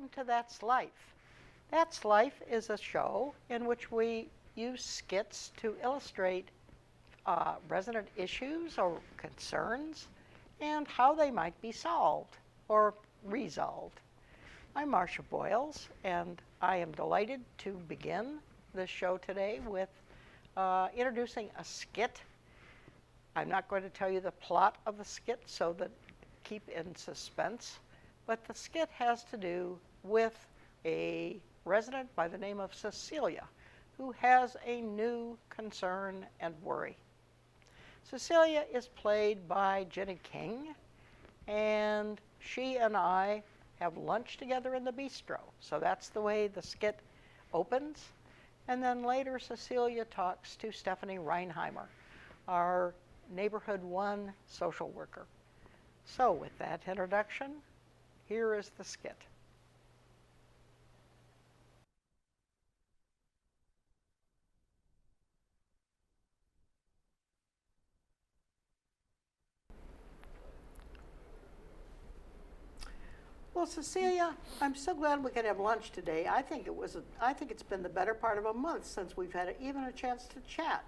welcome to That's Life. That's Life is a show in which we use skits to illustrate resident issues or concerns and how they might be solved or resolved. I'm Marcia Boyles, and I am delighted to begin this show today with introducing a skit. I'm not going to tell you the plot of the skit so that keep in suspense, but the skit has to do with a resident by the name of Cecilia who has a new concern and worry. Cecilia is played by Jenny King, and she and I have lunch together in the bistro. So that's the way the skit opens. And then later Cecilia talks to Stephanie Reinheimer, our Neighborhood 1 social worker. So with that introduction, here is the skit. Well, Cecilia, I'm so glad we could have lunch today. I think it's been the better part of a month since we've had even a chance to chat.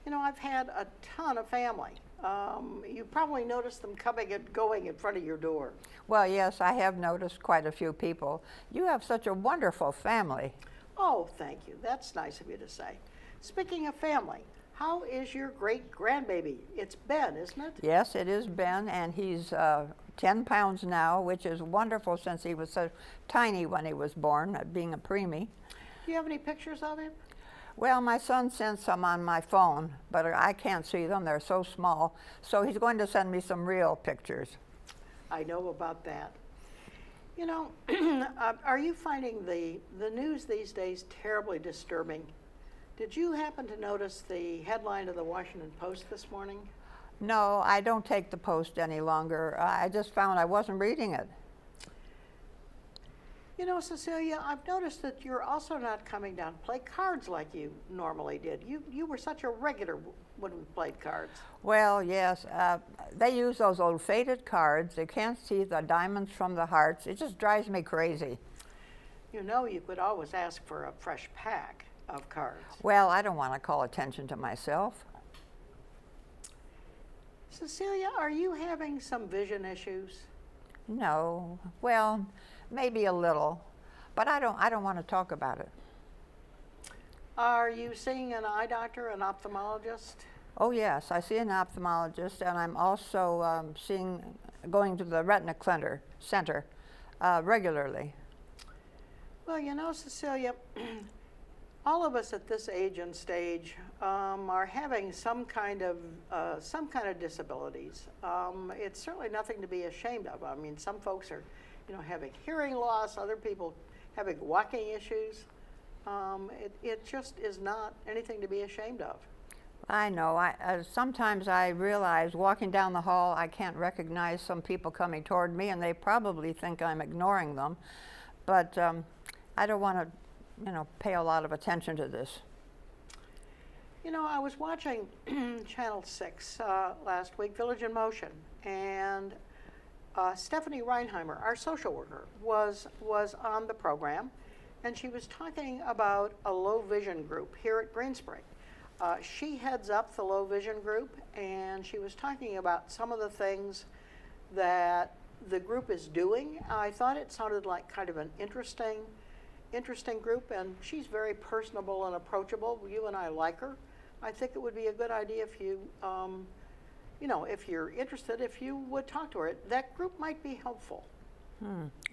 You know, I've had a ton of family. You probably noticed them coming and going in front of your door. Well, yes, I have noticed quite a few people. You have such a wonderful family. Oh, thank you. That's nice of you to say. Speaking of family, how is your great-grandbaby? It's Ben, isn't it? Yes, it is Ben, and he's 10 pounds now, which is wonderful since he was so tiny when he was born, being a preemie. Do you have any pictures of him? Well, my son sent some on my phone, but I can't see them. They're so small. So he's going to send me some real pictures. I know about that. You know, are you finding the news these days terribly disturbing? Did you happen to notice the headline of the Washington Post this morning? No, I don't take the Post any longer. I just found I wasn't reading it. You know, Cecilia, I've noticed that you're also not coming down to play cards like you normally did. You were such a regular when we played cards. Well, yes. They use those old faded cards. They can't see the diamonds from the hearts. It just drives me crazy. You know, you could always ask for a fresh pack of cards. Well, I don't want to call attention to myself. Cecilia, are you having some vision issues? No. Well, maybe a little, but I don't want to talk about it. Are you seeing an eye doctor, an ophthalmologist? Oh yes, I see an ophthalmologist, and I'm also going to the retina center regularly. Well, you know, Cecilia, all of us at this age and stage are having some kind of disabilities. It's certainly nothing to be ashamed of. I mean, some folks are, you know, having hearing loss, other people having walking issues. It just is not anything to be ashamed of. I know. Sometimes I realize walking down the hall, I can't recognize some people coming toward me, and they probably think I'm ignoring them. But I don't want to, you know, pay a lot of attention to this. You know, I was watching Channel 6 last week, Village in Motion, and Stephanie Reinheimer, our social worker, was on the program, and she was talking about a low vision group here at Green Spring. She heads up the low vision group, and she was talking about some of the things that the group is doing. I thought it sounded like kind of an interesting group, and she's very personable and approachable. You and I like her. I think it would be a good idea if you, you know, if you're interested, if you would talk to her. That group might be helpful.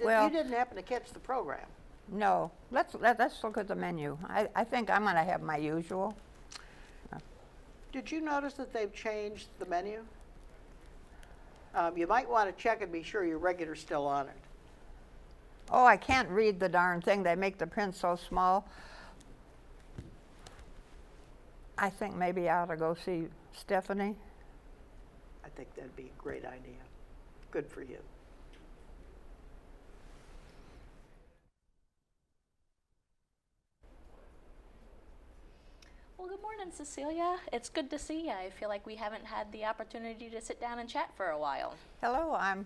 Well, you didn't happen to catch the program. No. Let's look at the menu. I think I'm going to have my usual. Did you notice that they've changed the menu? You might want to check and be sure your regular's still on it. Oh, I can't read the darn thing. They make the print so small. I think maybe I ought to go see Stephanie. I think that'd be a great idea. Good for you. Well, good morning, Cecilia. It's good to see you. I feel like we haven't had the opportunity to sit down and chat for a while. Hello, I'm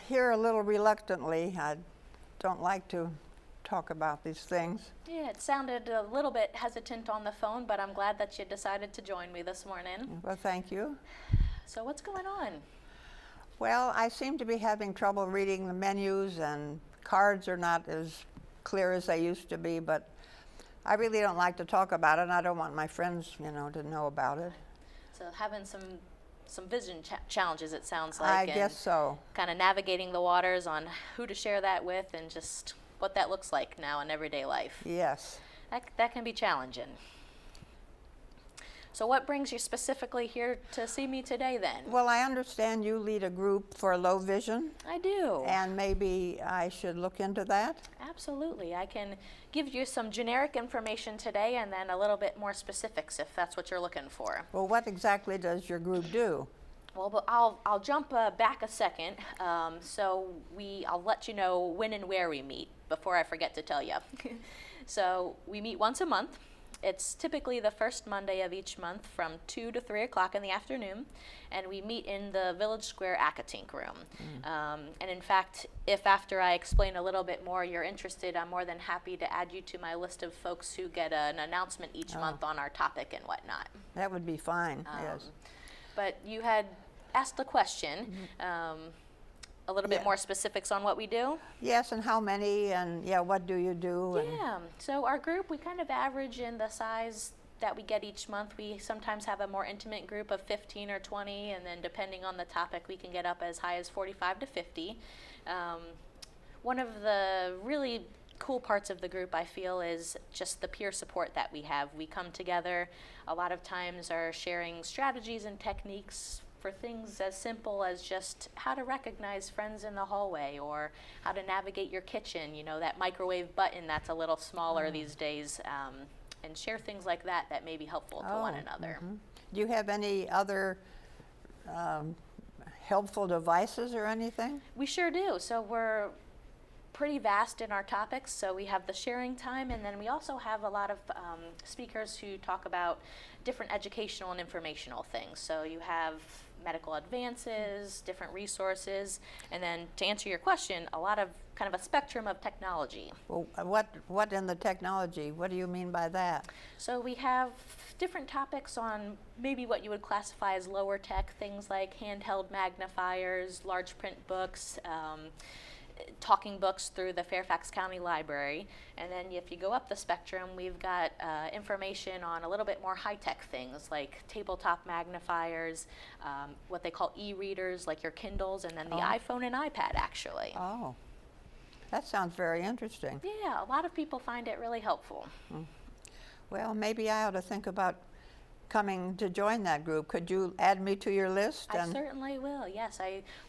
here a little reluctantly. don't like to talk about these things. Yeah, it sounded a little bit hesitant on the phone, but I'm glad that you decided to join me this morning. Well, thank you. So what's going on? Well, I seem to be having trouble reading the menus, and cards are not as clear as they used to be, but I really don't like to talk about it, and I don't want my friends, to know about it. So having some vision challenges, it sounds like. I guess so. Kind of navigating the waters on who to share that with and just what that looks like now in everyday life. Yes. That can be challenging. So what brings you specifically here to see me today then? Well, I understand you lead a group for low vision, I do. and maybe I should look into that. Absolutely. I can give you some generic information today and then a little bit more specifics if that's what you're looking for. Well, what exactly does your group do? Well, but I'll jump back a second. I'll let you know when and where we meet before I forget to tell you. So we meet once a month. It's typically the first Monday of each month from 2 to 3 o'clock in the afternoon, and we meet in the Village Square Acatink room. And in fact, if after I explain a little bit more you're interested, I'm more than happy to add you to my list of folks who get an announcement each month on our topic and whatnot. That would be fine, yes. But you had asked the question, a little bit Yeah. more specifics on what we do. Yes, and how many, and what do you do? And Yeah, so our group, we kind of average in the size that we get each month. We sometimes have a more intimate group of 15 or 20, and then depending on the topic, we can get up as high as 45 to 50. One of the really cool parts of the group, I feel, is just the peer support that we have. We come together, a lot of times are sharing strategies and techniques for things as simple as just how to recognize friends in the hallway or how to navigate your kitchen, that microwave button that's a little smaller these days, and share things like that that may be helpful to one another. Do you have any other helpful devices or anything? We sure do. So we're pretty vast in our topics. So we have the sharing time, and then we also have a lot of speakers who talk about different educational and informational things. So you have medical advances, different resources, and then to answer your question, a lot of kind of a spectrum of technology. Well, what in the technology? What do you mean by that? So we have different topics on maybe what you would classify as lower tech, things like handheld magnifiers, large print books, talking books through the Fairfax County Library. And then if you go up the spectrum, we've got information on a little bit more high-tech things like tabletop magnifiers, what they call e-readers like your Kindles, and then the iPhone and iPad actually. Oh, that sounds very interesting. Yeah, a lot of people find it really helpful. Well, maybe I ought to think about coming to join that group. Could you add me to your list? I certainly will, yes.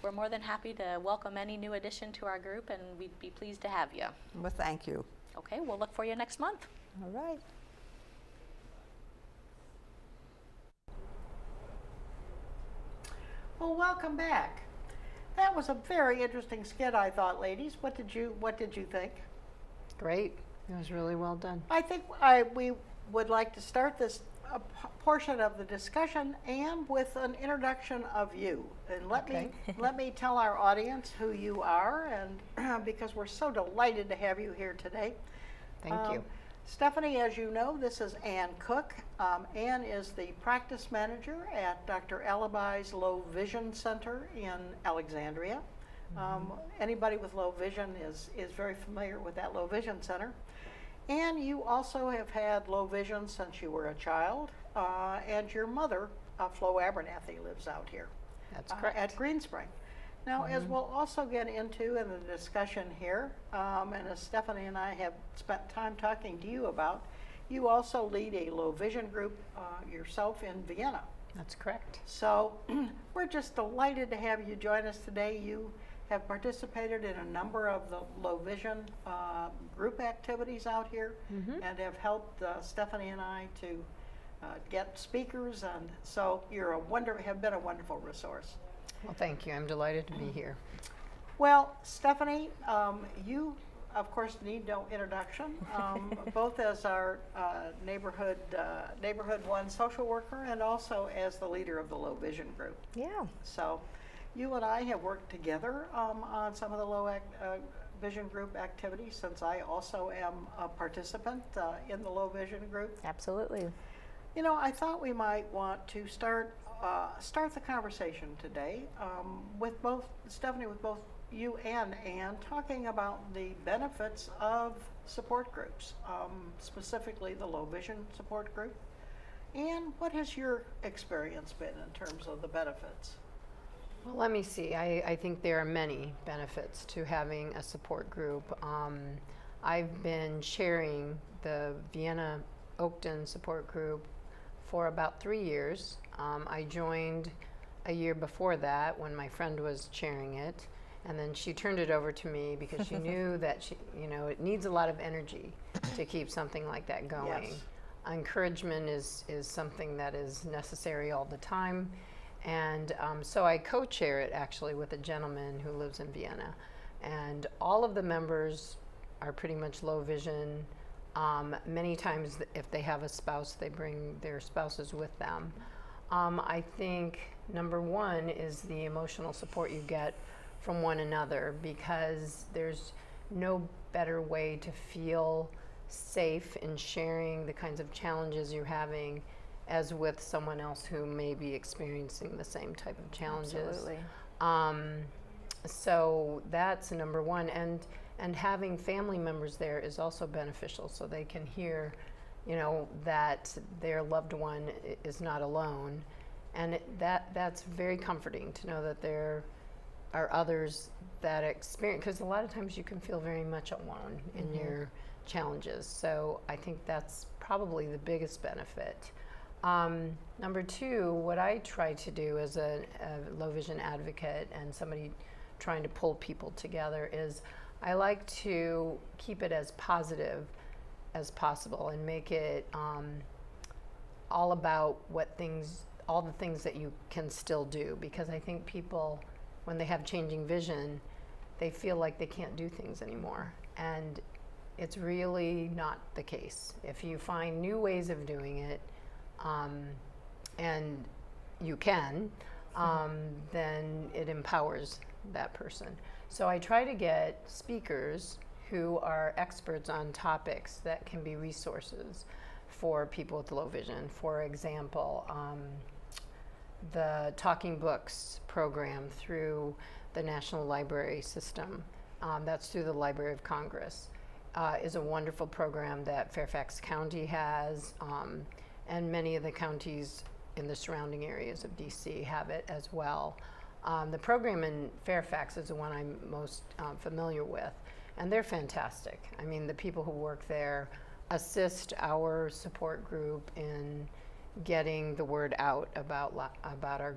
We're more than happy to welcome any new addition to our group, and we'd be pleased to have you. Well, thank you. Okay, we'll look for you next month. All right. Well, welcome back. That was a very interesting skit, I thought, ladies. What did you think? Great. It was really well done. I think we would like to start this portion of the discussion and with an introduction of you. And let me tell our audience who you are, and because we're so delighted to have you here today. Thank you. Stephanie, as you know, this is Ann Cook. Ann is the practice manager at Dr. Alibai's Low Vision Center in Alexandria. Anybody with low vision is very familiar with that Low Vision Center. And you also have had low vision since you were a child, and your mother, Flo Abernathy, lives out here. That's correct. At Greenspring. Now, as we'll also get into in the discussion here, and as Stephanie and I have spent time talking to you about, you also lead a low vision group yourself in Vienna. That's correct. So we're just delighted to have you join us today. You have participated in a number of the low vision group activities out here, and have helped Stephanie and I to get speakers, and so have been a wonderful resource. Well, thank you. I'm delighted to be here. Well, Stephanie, you of course need no introduction, both as our neighborhood one social worker and also as the leader of the low vision group. Yeah. So you and I have worked together on some of the vision group activities, since I also am a participant in the low vision group. Absolutely. You know, I thought we might want to start the conversation today with both Stephanie, with both you and Ann, talking about the benefits of support groups, specifically the low vision support group. Ann, what has your experience been in terms of the benefits? Well, let me see. I think there are many benefits to having a support group. I've been chairing the Vienna Oakton support group for about 3 years. I joined a year before that when my friend was chairing it, and then she turned it over to me because she knew that it needs a lot of energy to keep something like that going. Yes. Encouragement is something that is necessary all the time. And so I co-chair it actually with a gentleman who lives in Vienna. And all of the members are pretty much low vision. Many times if they have a spouse, they bring their spouses with them. I think number one is the emotional support you get from one another, because there's no better way to feel safe in sharing the kinds of challenges you're having as with someone else who may be experiencing the same type of challenges. Absolutely. So that's number one, and having family members there is also beneficial, so they can hear, that their loved one is not alone, and that's very comforting to know that there are others that experience, because a lot of times you can feel very much alone in your challenges. So I think that's probably the biggest benefit. Number two, what I try to do as a low vision advocate and somebody trying to pull people together is I like to keep it as positive as possible and make it all about all the things that you can still do, because I think people, when they have changing vision, they feel like they can't do things anymore, and it's really not the case. If you find new ways of doing it, and you can, then it empowers that person. So I try to get speakers who are experts on topics that can be resources for people with low vision. For example, the Talking Books program through the National Library System, that's through the Library of Congress, is a wonderful program that Fairfax County has, and many of the counties in the surrounding areas of DC have it as well. The program in Fairfax is the one I'm most familiar with, and they're fantastic. I mean, the people who work there assist our support group in getting the word out about our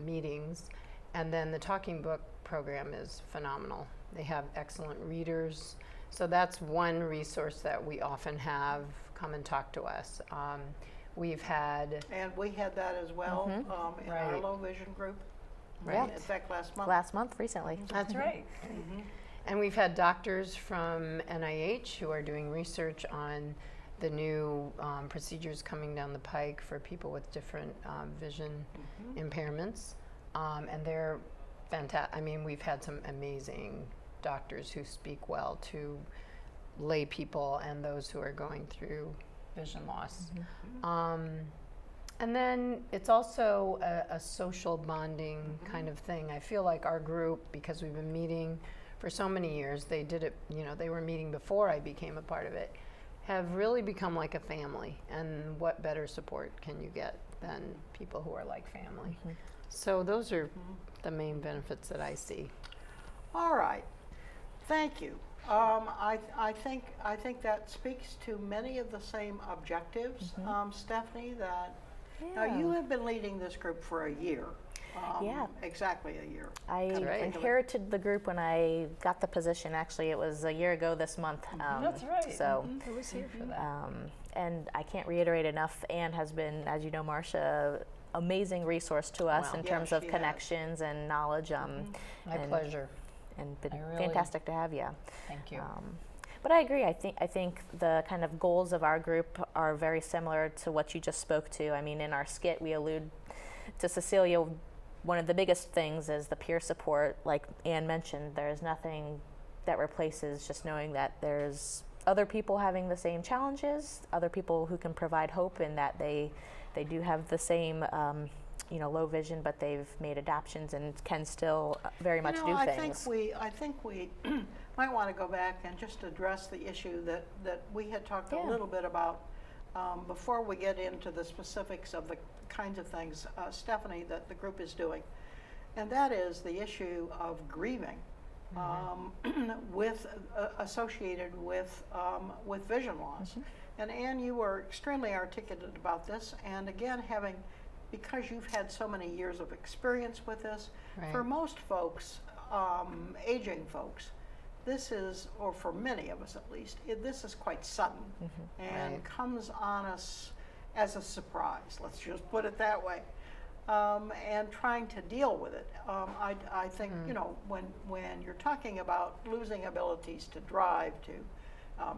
meetings, and then the Talking Book program is phenomenal. They have excellent readers, so that's one resource that we often have come and talk to us. We've had... And we had that as well in our Right. low vision group. Right. In fact, last month. Last month, recently. That's right. And we've had doctors from NIH who are doing research on the new procedures coming down the pike for people with different vision impairments. And they're fantastic. I mean, we've had some amazing doctors who speak well to lay people and those who are going through vision loss. And then it's also a social bonding kind of thing. I feel like our group, because we've been meeting for so many years, they did it, they were meeting before I became a part of it, have really become like a family. And what better support can you get than people who are like family? So those are the main benefits that I see. All right. Thank you. I think that speaks to many of the same objectives, Stephanie, that now you have been leading this group for a year. Yeah. Exactly a year. I right. inherited the group when I got the position. Actually, it was a year ago this month. That's right. So, I was here for that. and I can't reiterate enough, Anne has been, as you know, Marcia, amazing resource to us Wow. in Yeah, terms of she has. connections and knowledge. My and- pleasure. And been I really- fantastic to have you. Thank you. But I agree. I think the kind of goals of our group are very similar to what you just spoke to. I mean, in our skit, we allude to Cecilia. One of the biggest things is the peer support. Like Anne mentioned, there is nothing that replaces just knowing that there's other people having the same challenges, other people who can provide hope, and that they do have the same low vision, but they've made adaptations and can still very much do I things. I think we might want to go back and just address the issue that we had talked Yeah. a little bit about before we get into the specifics of the kinds of things, Stephanie, that the group is doing. And that is the issue of grieving associated with vision loss. And Anne, you were extremely articulate about this, and again, because you've had so many years of experience with this, Right. for most folks, aging folks, this is, or for many of us at least, this is quite sudden and Right. comes on us as a surprise, let's just put it that way. And trying to deal with it. I think, when you're talking about losing abilities to drive, to,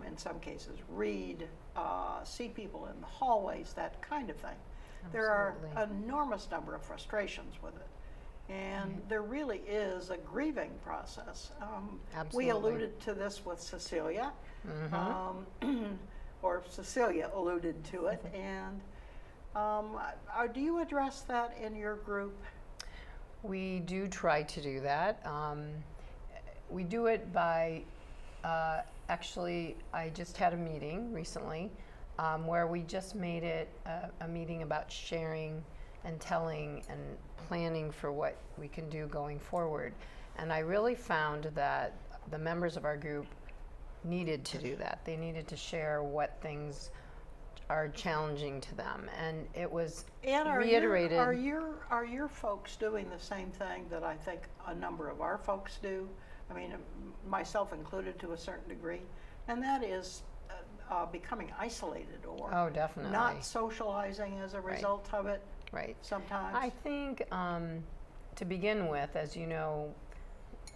in some cases, read, see people in the hallways, that kind of thing, there are an enormous number of frustrations with it. And there really is a grieving process. We Absolutely. alluded to this with Cecilia, or Cecilia alluded to it, and do you address that in your group? We do try to do that. We do it by, actually, I just had a meeting recently where we just made it a meeting about sharing and telling and planning for what we can do going forward. And I really found that the members of our group needed to do that. They needed to share what things are challenging to them, and it was And reiterated. are your folks doing the same thing that I think a number of our folks do? I mean, myself included to a certain degree, and that is becoming isolated or Oh, definitely. not socializing as a result of it. Right. Sometimes. I think to begin with, as you know,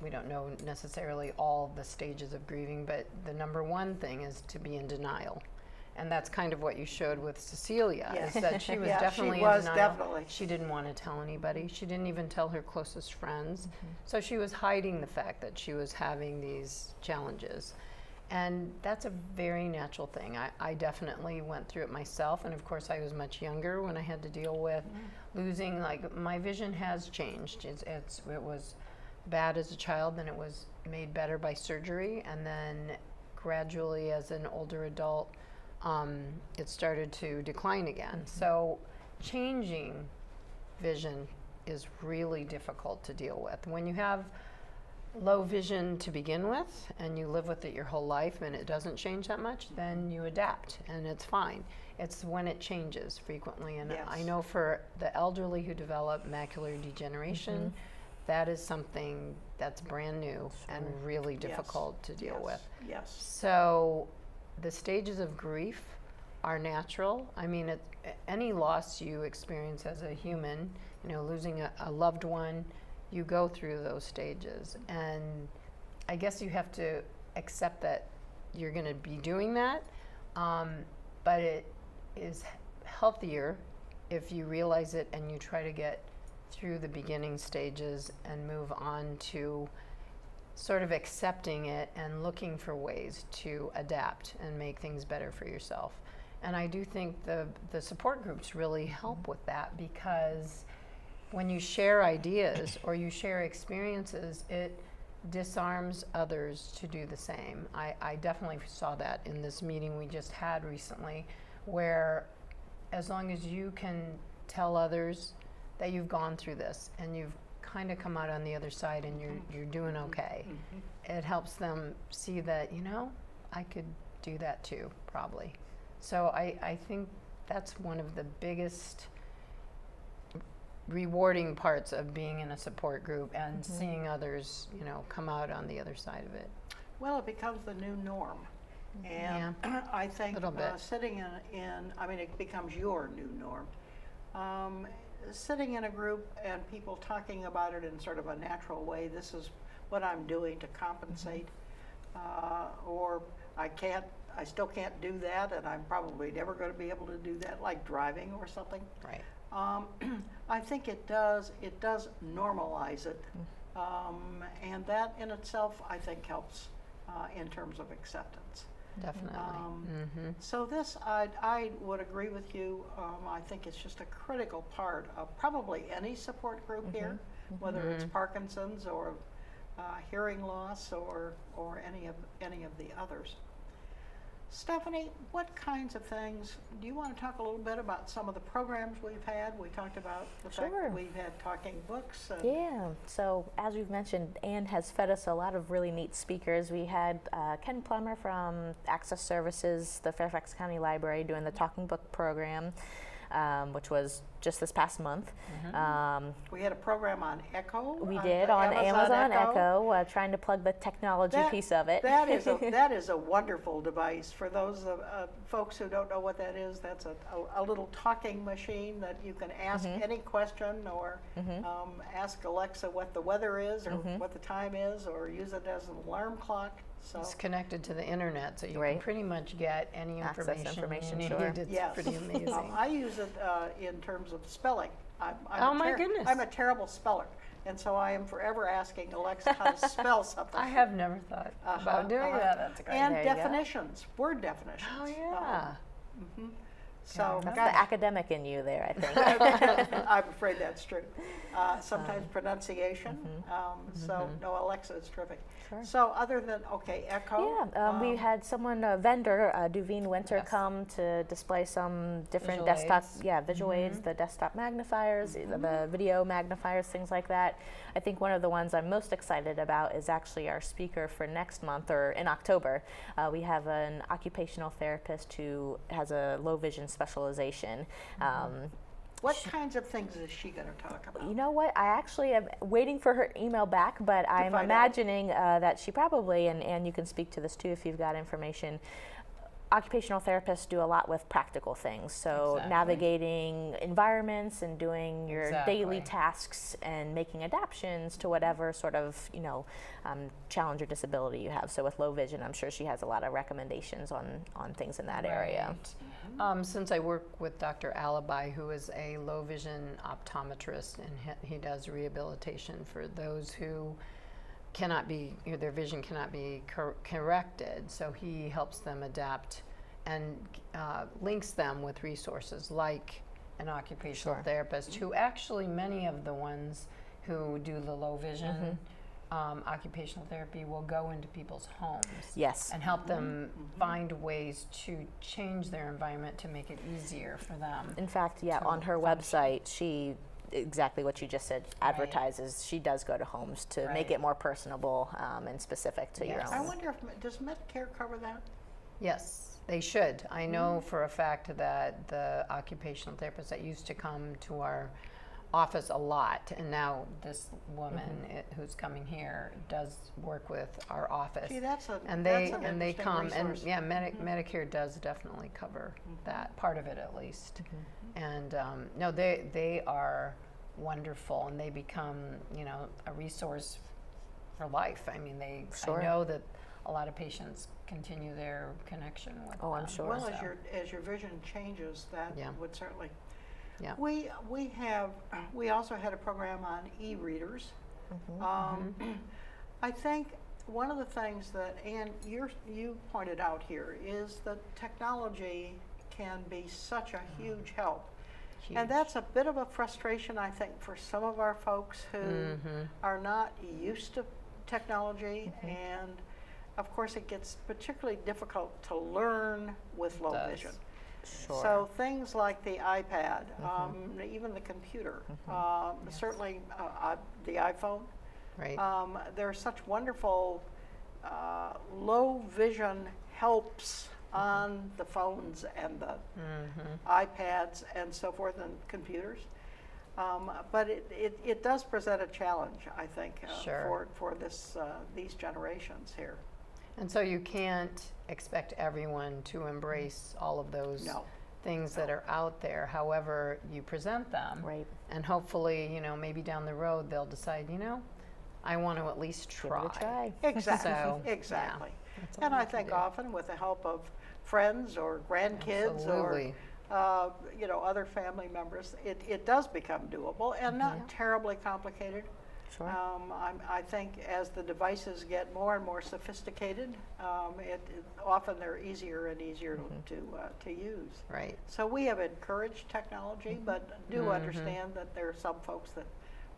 we don't know necessarily all the stages of grieving, but the number one thing is to be in denial. And that's kind of what you showed with Cecilia, Yes. is that she was Yeah, definitely she was in denial. definitely. She didn't want to tell anybody. She didn't even tell her closest friends. So she was hiding the fact that she was having these challenges. And that's a very natural thing. I definitely went through it myself, and of course I was much younger when I had to deal with losing, like, my vision has changed. It was bad as a child, then it was made better by surgery, and then gradually as an older adult, it started to decline again. So changing vision is really difficult to deal with. When you have low vision to begin with and you live with it your whole life and it doesn't change that much, then you adapt and it's fine. It's when it changes frequently, and Yes. I know for the elderly who develop macular degeneration, that is something that's brand new and really difficult to deal with. Yes. So the stages of grief are natural. I mean, any loss you experience as a human, losing a loved one, you go through those stages. And I guess you have to accept that you're going to be doing that. But it is healthier if you realize it and you try to get through the beginning stages and move on to sort of accepting it and looking for ways to adapt and make things better for yourself. And I do think the support groups really help with that, because when you share ideas or you share experiences, it disarms others to do the same. I definitely saw that in this meeting we just had recently, where as long as you can tell others that you've gone through this and you've kind of come out on the other side and you're doing okay, it helps them see that, I could do that too, probably. So I think that's one of the biggest rewarding parts of being in a support group and seeing others, come out on the other side of it. Well, it becomes the new norm. And I think Little bit. sitting it becomes your new norm. Sitting in a group and people talking about it in sort of a natural way, this is what I'm doing to compensate, or I still can't do that, and I'm probably never going to be able to do that, like driving or something. Right. I think it does normalize it. And that in itself, I think, helps in terms of acceptance. Definitely. So this, I would agree with you. I think it's just a critical part of probably any support group here, whether it's Parkinson's or hearing loss or any of the others. Stephanie, what kinds of things, do you want to talk a little bit about some of the programs we've had? We talked about the fact Sure. that we've had talking books. And Yeah, so as we've mentioned, Anne has fed us a lot of really neat speakers. We had Ken Plummer from Access Services, the Fairfax County Library, doing the Talking Book program, which was just this past month. we had a program on Echo. We on did the on Amazon Echo, trying to plug the technology piece of it. That is a wonderful device. For those folks who don't know what that is, that's a little talking machine that you can ask any question or ask Alexa what the weather is or what the time is, or use it as an alarm clock. So It's connected to the internet, so you Right. can pretty much get any Access information, you sure. need. It's yes. pretty amazing. I use it in terms of spelling. I'm Oh, my goodness. I'm a terrible speller, and so I am forever asking Alexa how to spell something. I have never thought about doing that. That's great. And There you go. definitions, word definitions. Oh, yeah. So That's God, the academic in you there, I think. I'm afraid that's true. Sometimes pronunciation. So no, Alexa is terrific. Sure. So other than Echo. Yeah, we had someone, a vendor, Duveen Winter, Yes. come to display some different Visual desktop, aids. visual aids, the desktop magnifiers, the video magnifiers, things like that. I think one of the ones I'm most excited about is actually our speaker for next month, or in October. We have an occupational therapist who has a low vision specialization. What kinds of things is she going to talk about? You know what? I actually am waiting for her email back, but I'm find out. imagining that she probably, and you can speak to this too if you've got information, occupational therapists do a lot with practical things. So Exactly. navigating environments and doing your daily Exactly. tasks and making adaptations to whatever sort of, challenge or disability you have. So with low vision, I'm sure she has a lot of recommendations on things in that area. Right. Since I work with Dr. Alibi, who is a low vision optometrist, and he does rehabilitation for those who cannot be, their vision cannot be corrected. So he helps them adapt and links them with resources like an occupational therapist, who actually, many of the ones who do the low vision occupational therapy will go into people's homes. Yes. And help them find ways to change their environment to make it easier for them. In fact, on her website, she, exactly what you just said, advertises. She does go to homes to make it more personable and specific to your Yes. I own. wonder if, does Medicare cover that? Yes, they should. I know for a fact that the occupational therapists that used to come to our office a lot, and now this woman who's coming here does work with our office. See, that's an they interesting come resource. and Medicare does definitely cover that part of it, at least. And no, they are wonderful, and they become a resource for life. I mean, I know that a lot of patients continue their connection with Oh, I'm them. sure. Well, So, as your vision changes, that would certainly. Yeah. We also had a program on e-readers. I think one of the things that Anne you pointed out here is that technology can be such a huge help. And that's a bit of a frustration, I think, for some of our folks who are not used to technology. And of course, it gets particularly difficult to learn with low vision. Sure. So things like the iPad, even the computer, certainly the iPhone. Right. There are such wonderful low vision helps on the phones and the iPads and so forth, and computers. But it does present a challenge, I think, for these generations here. And so you can't expect everyone to embrace all of those things that are out there. However, you present them, Right. and hopefully, maybe down the road they'll decide, I want to at least try. Give it a try. Exactly. So, exactly. that's all And we I can think do. often with the help of friends or grandkids Absolutely. you know, other family members, it does become doable and not terribly complicated. Sure. I think as the devices get more and more sophisticated, often they're easier and easier to use. Right. So we have encouraged technology, but do understand that there are some folks that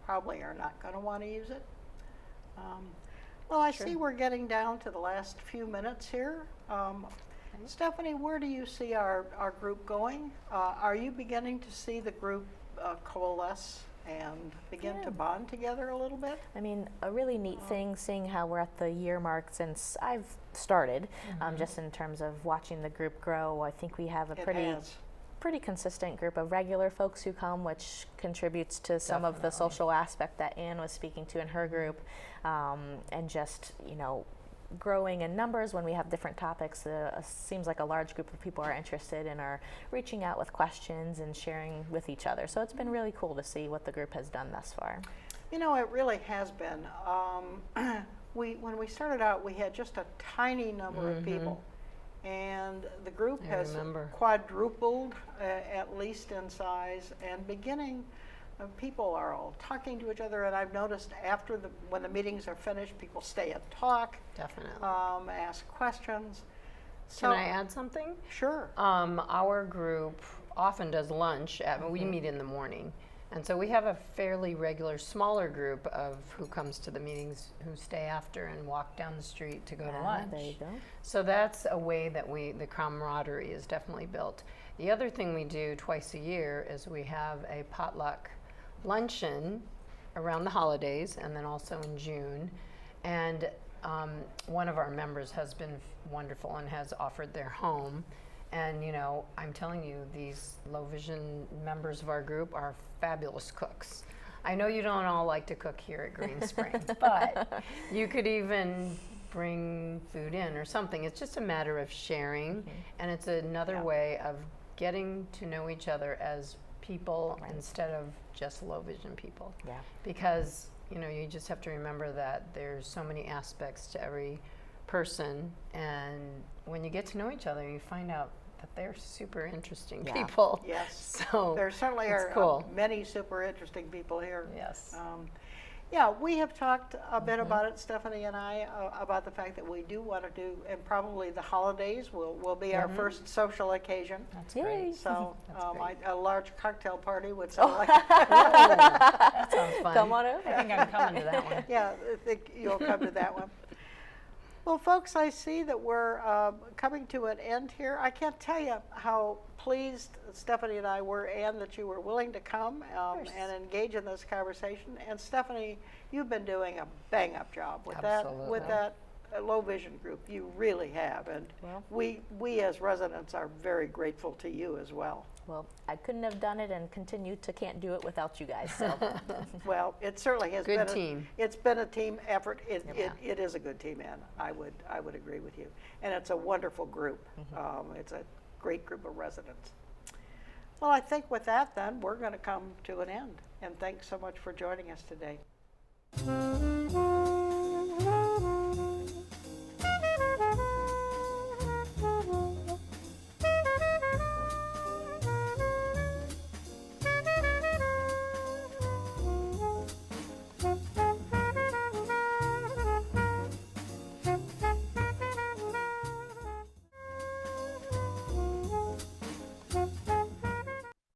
probably are not going to want to use it. Well, I see we're getting down to the last few minutes here. Stephanie, where do you see our group going? Are you beginning to see the group coalesce and begin to bond together a little bit? I mean, a really neat thing, seeing how we're at the year mark since I've started, just in terms of watching the group grow. I think we have a pretty consistent group of regular folks who come, which contributes to some of the social aspect that Anne was speaking to in her group, and just, you know, growing in numbers when we have different topics. Seems like a large group of people are interested and are reaching out with questions and sharing with each other. So it's been really cool to see what the group has done thus far. You know, it really has been. When we started out, we had just a tiny number of people. And the group has quadrupled, at least in size, and beginning, people are all talking to each other, and I've noticed when the meetings are finished, people stay and talk. Definitely. Ask questions. Can I add something? Sure. Our group often does lunch, we meet in the morning. And so we have a fairly regular, smaller group of who comes to the meetings who stay after and walk down the street to go to lunch. There you go. So that's a way that the camaraderie is definitely built. The other thing we do twice a year is we have a potluck luncheon around the holidays and then also in June. And one of our members has been wonderful and has offered their home. And, you know, I'm telling you, these low vision members of our group are fabulous cooks. I know you don't all like to cook here at Green Spring, but you could even bring food in or something. It's just a matter of sharing, and it's another way of getting to know each other as people instead of just low vision people. Yeah. Because, you know, you just have to remember that there's so many aspects to every person, and when you get to know each other, you find out that they're super interesting people. Yes. So there certainly are many super interesting people here. Yes. Yeah, we have talked a bit about it, Stephanie and I, about the fact that we do want to do, and probably the holidays will be our first social occasion. That's great. So great. a large cocktail party would sound like That sounds fun. Come on over. I think I'm coming to that one. Yeah, I think you'll come to that one. Well, folks, I see that we're coming to an end here. I can't tell you how pleased Stephanie and I were, Anne, that you were willing to come and engage in this conversation. And Stephanie, you've been doing a bang-up job with that low vision group. You really have, and we as residents are very grateful to you as well. Well, I couldn't have done it and continue to can't do it without you guys. So. Well, it certainly has been a team. It's been a team effort. It is a good team, Ann. I would agree with you. And it's a wonderful group. It's a great group of residents. Well, I think with that, then, we're going to come to an end. And thanks so much for joining us today.